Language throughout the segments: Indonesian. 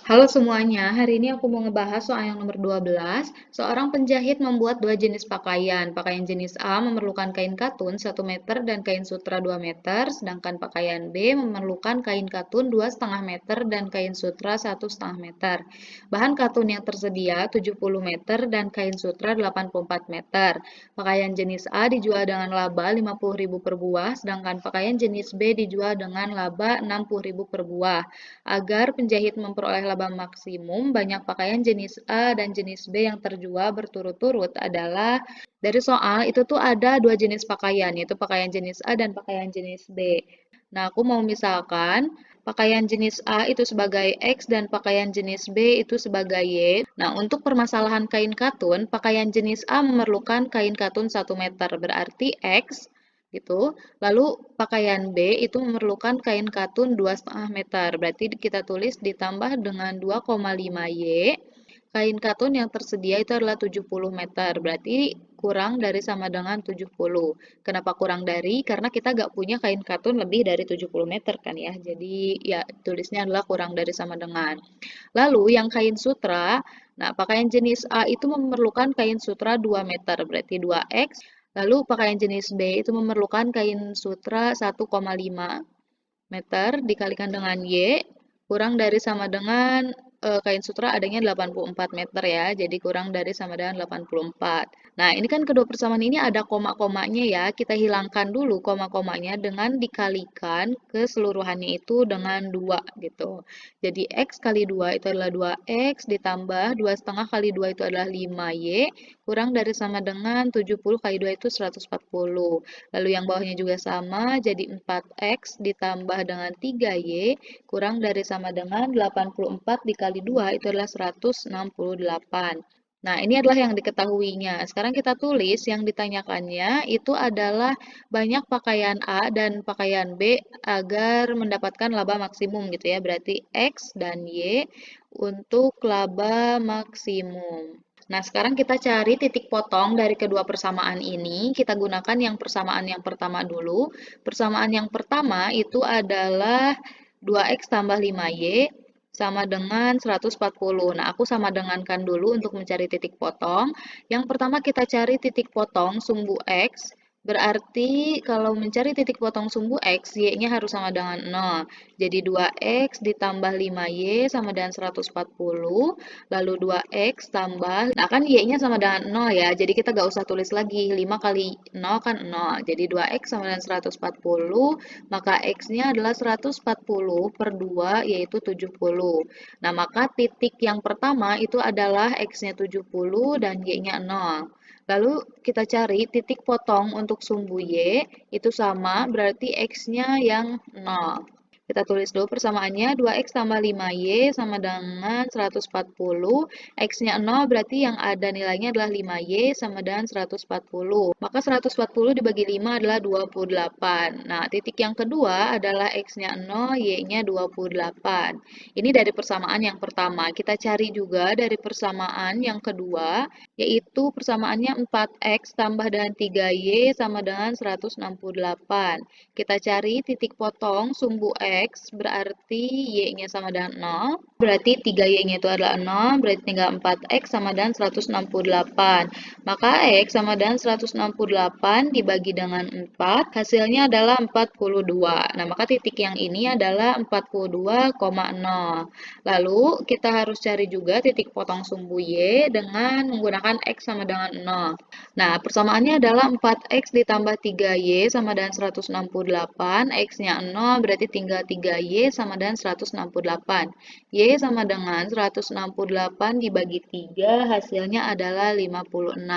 Halo semuanya, hari ini aku mau ngebahas soal yang nomor 12. Seorang penjahit membuat dua jenis pakaian. Pakaian jenis A memerlukan kain katun 1 meter dan kain sutra 2 meter, sedangkan pakaian B memerlukan kain katun 2,5 meter dan kain sutra 1,5 meter. Bahan katun yang tersedia 70 meter dan kain sutra 84 meter. Pakaian jenis A dijual dengan laba 50.000 per buah, sedangkan pakaian jenis B dijual dengan laba 60.000 per buah. Agar penjahit memperoleh laba maksimum, banyak pakaian jenis A dan jenis B yang terjual berturut-turut adalah dari soal itu tuh ada dua jenis pakaian, yaitu pakaian jenis A dan pakaian jenis B. Nah, aku mau misalkan pakaian jenis A itu sebagai X dan pakaian jenis B itu sebagai Y. Nah, untuk permasalahan kain katun, pakaian jenis A memerlukan kain katun 1 meter, berarti X gitu. Lalu pakaian B itu memerlukan kain katun 2,5 meter. Berarti kita tulis ditambah dengan 2,5 Y. Kain katun yang tersedia itu adalah 70 meter. Berarti kurang dari sama dengan 70. Kenapa kurang dari? Karena kita nggak punya kain katun lebih dari 70 meter kan ya. Jadi ya tulisnya adalah kurang dari sama dengan. Lalu yang kain sutra, nah pakaian jenis A itu memerlukan kain sutra 2 meter, berarti 2X. Lalu pakaian jenis B itu memerlukan kain sutra 1,5 meter dikalikan dengan Y, kurang dari sama dengan kain sutra adanya 84 meter ya, jadi kurang dari sama dengan 84. Nah, ini kan kedua persamaan ini ada koma-komanya ya, kita hilangkan dulu koma-komanya dengan dikalikan keseluruhannya itu dengan 2 gitu. Jadi X kali 2 itu adalah 2X ditambah 2,5 kali 2 itu adalah 5Y, kurang dari sama dengan 70 kali 2 itu 140. Lalu yang bawahnya juga sama, jadi 4X ditambah dengan 3Y kurang dari sama dengan 84 dikali 2 itu adalah 168. Nah, ini adalah yang diketahuinya. Sekarang kita tulis yang ditanyakannya itu adalah banyak pakaian A dan pakaian B agar mendapatkan laba maksimum gitu ya. Berarti X dan Y untuk laba maksimum. Nah, sekarang kita cari titik potong dari kedua persamaan ini. Kita gunakan yang persamaan yang pertama dulu. Persamaan yang pertama itu adalah 2X tambah 5Y sama dengan 140. Nah, aku sama dengankan dulu untuk mencari titik potong. Yang pertama kita cari titik potong sumbu X. Berarti kalau mencari titik potong sumbu X, Y-nya harus sama dengan 0. Jadi 2X ditambah 5Y sama dengan 140. Lalu 2X tambah, nah kan Y-nya sama dengan 0 ya, jadi kita nggak usah tulis lagi, 5 kali 0 kan 0, jadi 2X sama dengan 140, maka X-nya adalah 140 per 2, yaitu 70. Nah, maka titik yang pertama itu adalah X-nya 70 dan Y-nya 0. Lalu kita cari titik potong untuk sumbu Y, itu sama, berarti X-nya yang 0. Kita tulis dulu persamaannya, 2X tambah 5Y sama dengan 140. X-nya 0 berarti yang ada nilainya adalah 5Y sama dengan 140. Maka 140 dibagi 5 adalah 28. Nah, titik yang kedua adalah X-nya 0, Y-nya 28. Ini dari persamaan yang pertama. Kita cari juga dari persamaan yang kedua, yaitu persamaannya 4X tambah dengan 3Y sama dengan 168. Kita cari titik potong sumbu X, berarti Y-nya sama dengan 0. Berarti 3Y-nya itu adalah 0, berarti tinggal 4X sama dengan 168. Maka X sama dengan 168 dibagi dengan 4, hasilnya adalah 42. Nah, maka titik yang ini adalah 42,0. Lalu, kita harus cari juga titik potong sumbu Y dengan menggunakan X sama dengan 0. Nah, persamaannya adalah 4X ditambah 3Y sama dengan 168. X-nya 0 berarti tinggal 3Y sama dengan 168. Y sama dengan 168 dibagi 3 hasilnya adalah 56.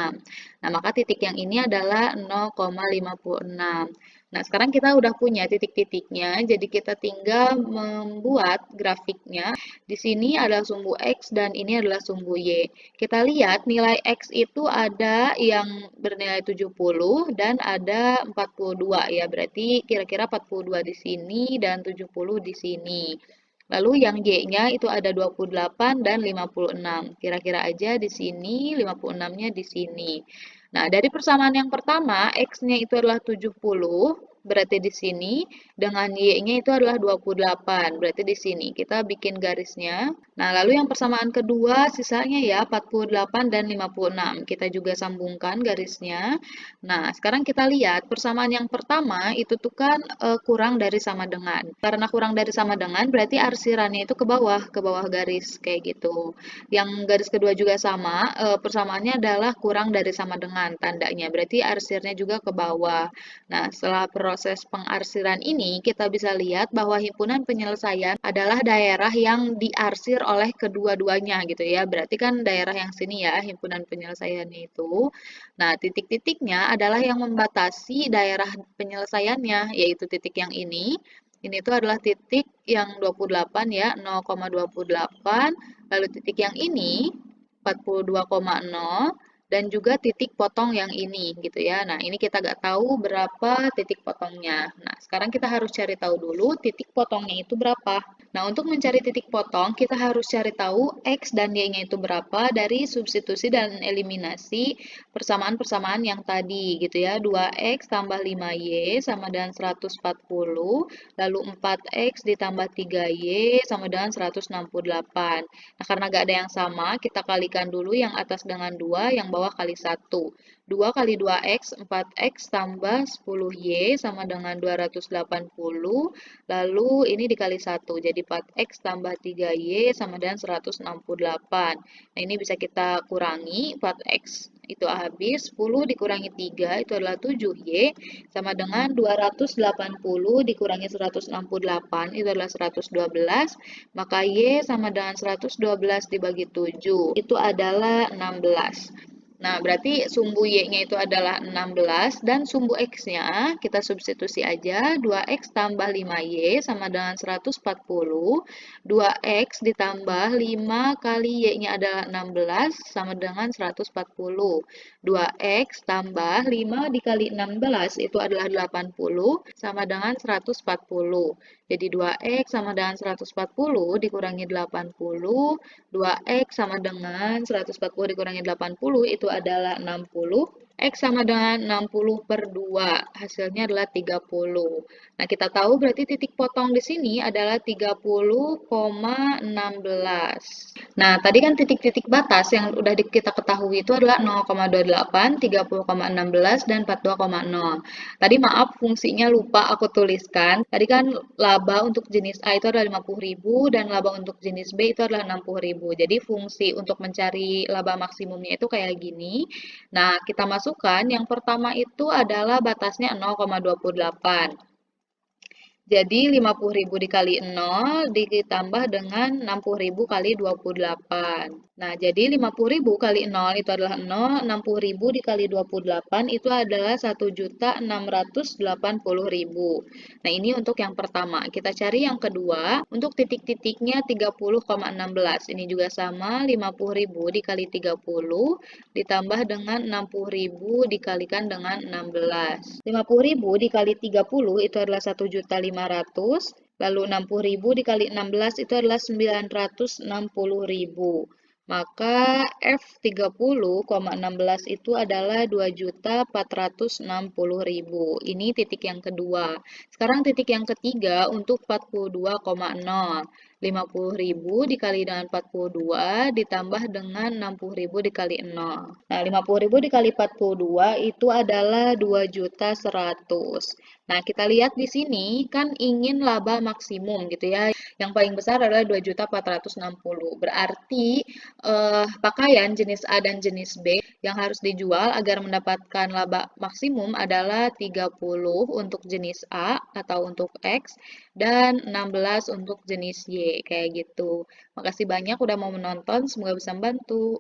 Nah, maka titik yang ini adalah 0,56. Nah, sekarang kita udah punya titik-titiknya, jadi kita tinggal membuat grafiknya. Di sini adalah sumbu X dan ini adalah sumbu Y. Kita lihat nilai X itu ada yang bernilai 70 dan ada 42 ya. Berarti kira-kira 42 di sini dan 70 di sini. Lalu yang Y-nya itu ada 28 dan 56. Kira-kira aja di sini, 56-nya di sini. Nah, dari persamaan yang pertama, X-nya itu adalah 70. berarti di sini, dengan Y-nya itu adalah 28, berarti di sini kita bikin garisnya. Nah, lalu yang persamaan kedua sisanya ya 48 dan 56. Kita juga sambungkan garisnya. Nah, sekarang kita lihat persamaan yang pertama itu tuh kan kurang dari sama dengan. Karena kurang dari sama dengan berarti arsirannya itu ke bawah garis kayak gitu. Yang garis kedua juga sama, persamaannya adalah kurang dari sama dengan tandanya. Berarti arsirnya juga ke bawah. Nah, setelah proses pengarsiran ini, kita bisa lihat bahwa himpunan penyelesaian adalah daerah yang diarsir oleh kedua-duanya gitu ya. Berarti kan daerah yang sini ya, himpunan penyelesaiannya itu. Nah, titik-titiknya adalah yang membatasi daerah penyelesaiannya, yaitu titik yang ini. Ini tuh adalah titik yang 28 ya, 0,28. Lalu titik yang ini 42,0 dan juga titik potong yang ini gitu ya. Nah, ini kita nggak tahu berapa titik potongnya. Nah, sekarang kita harus cari tahu dulu titik potongnya itu berapa. Nah, untuk mencari titik potong, kita harus cari tahu X dan Y-nya itu berapa dari substitusi dan eliminasi persamaan-persamaan yang tadi gitu ya. 2X tambah 5Y sama dengan 140, lalu 4X ditambah 3Y sama dengan 168. Nah, karena nggak ada yang sama, kita kalikan dulu yang atas dengan 2, yang bawah kali 1. 2 kali 2X, 4X tambah 10Y sama dengan 280. Lalu ini dikali 1, jadi 4X tambah 3Y sama dengan 168. Nah, ini bisa kita kurangi, 4X itu habis, 10 dikurangi 3 itu adalah 7Y, sama dengan 280 dikurangi 168 itu adalah 112, maka Y sama dengan 112 dibagi 7, itu adalah 16. Nah, berarti sumbu Y-nya itu adalah 16 dan sumbu X-nya kita substitusi aja. 2X tambah 5Y sama dengan 140. 2X ditambah 5 kali Y-nya adalah 16 sama dengan 140. 2X tambah 5 dikali 16 itu adalah 80 sama dengan 140. Jadi 2X sama dengan 140 dikurangi 80. 2X sama dengan 140 dikurangi 80 itu adalah 60. X sama dengan 60 per 2. Hasilnya adalah 30. Nah, kita tahu berarti titik potong di sini adalah 30,16. Nah, tadi kan titik-titik batas yang udah kita ketahui itu adalah 0,28, 30,16, dan 42,0. Tadi maaf fungsinya lupa aku tuliskan. Tadi kan laba untuk jenis A itu adalah 50.000 dan laba untuk jenis B itu adalah 60.000. Jadi fungsi untuk mencari laba maksimumnya itu kayak gini. Nah, kita masukkan yang pertama itu adalah batasnya 0,28. Jadi 50.000 dikali 0 ditambah dengan 60.000 kali 28. Nah, jadi 50.000 kali 0 itu adalah 0, 60.000 dikali 28 itu adalah 1.680.000. Nah, ini untuk yang pertama. Kita cari yang kedua, untuk titik-titiknya 30,16. Ini juga sama, 50.000 dikali 30 ditambah dengan 60.000 dikalikan dengan 16. 50.000 dikali 30 itu adalah 1.500.000, lalu 60.000 dikali 16 itu adalah 960.000. Maka F30,16 itu adalah 2.460.000. Ini titik yang kedua. Sekarang titik yang ketiga untuk 42,0. 50.000 dikali dengan 42 ditambah dengan 60.000 dikali 0. Nah, 50.000 dikali 42 itu adalah 2.100.000. Nah, kita lihat di sini kan ingin laba maksimum gitu ya. Yang paling besar adalah 2.460.000. Berarti pakaian jenis A dan jenis B yang harus dijual agar mendapatkan laba maksimum adalah 30 untuk jenis A atau untuk X dan 16 untuk jenis Y kayak gitu. Makasih banyak udah mau menonton, semoga bisa membantu.